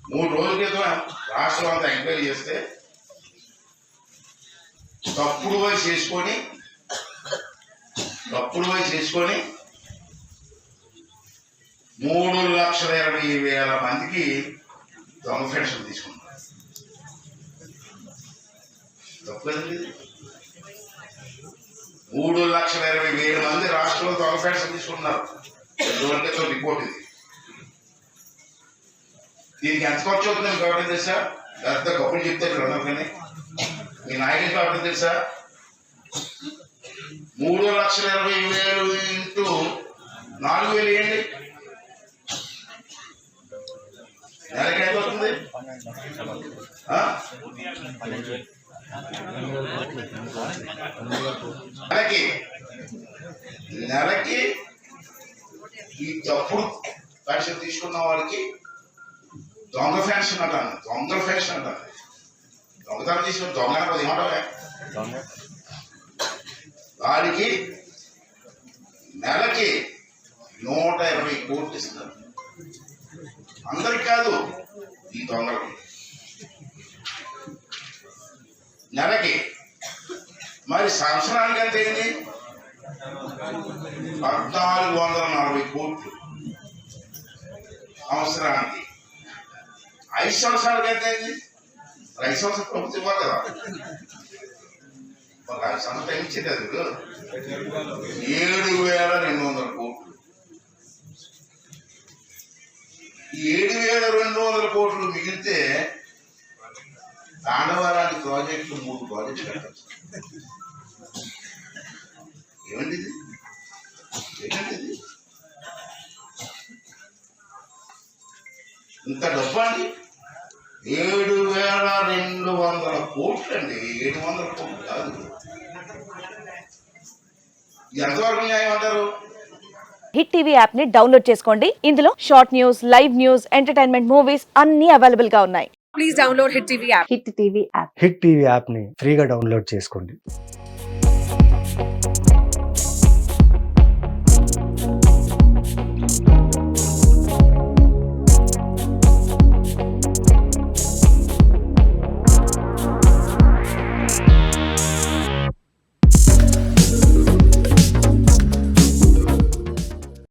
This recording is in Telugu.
3 రోజుల క్రితం రాష్ట్రం అంతా ఎంక్వైరీ చేస్తే తప్పుడు వయసు చేసుకొని 3,20,000 మందికి దొంగ పెన్షన్ తీసుకున్నారు. తప్పలేదండి. 3,20,000 మంది రాష్ట్రంలో దొంగ పెన్షన్ తీసుకున్నారు. రోజులతో రిపోర్ట్ ఇది. దీనికి ఎంత ఖర్చు అవుతుంది మీకు ఎవరైనా తెలుసా? పెద్ద కప్పులు చెప్తారు అందరూ, కానీ మీ నాయకుడికి ఎవరైనా తెలుసా? 3,20,000 ఇంటూ 4,000 వేయండి, నెలకి ఎంత అవుతుంది? నెలకి ఈ తప్పుడు పెన్షన్ తీసుకున్న వాడికి దొంగ పెన్షన్ అంటాను. దొంగతనం తీసుకుని దొంగ అనకపోతే ఏమంటావే? వాడికి నెలకి 120 కోట్లు ఇస్తున్నారు. అందరికి కాదు, ఈ దొంగలకి నెలకి. మరి సంవత్సరానికి ఎంత అయింది? 1,440 కోట్లు సంవత్సరానికి. 5 సంవత్సరాలకి ఎంత అయింది? 5 సంవత్సరాలు ప్రభుత్వం ఇవ్వాలి కదా. ఒక 5 సంవత్సరాలు ఇచ్చేది అది 7,200 కోట్లు. 7,200 కోట్లు మిగిలితే తాండవరానికి ప్రాజెక్టులు 3 ప్రాజెక్టులు కట్టచ్చు. ఏమండి ఇది? ఇంత డబ్బు అండి. 7,200 కోట్లు అండి. 700 కోట్లు కాదు. ఎంతవరకు న్యాయం అంటారు? హిట్ టీవీ యాప్ ని డౌన్లోడ్ చేసుకోండి. ఇందులో short news, live news, entertainment movies అన్ని అవైలబుల్ గా ఉన్నాయి. Please download hit TV app. Hit TV app ని ఫ్రీగా డౌన్లోడ్ చేసుకోండి.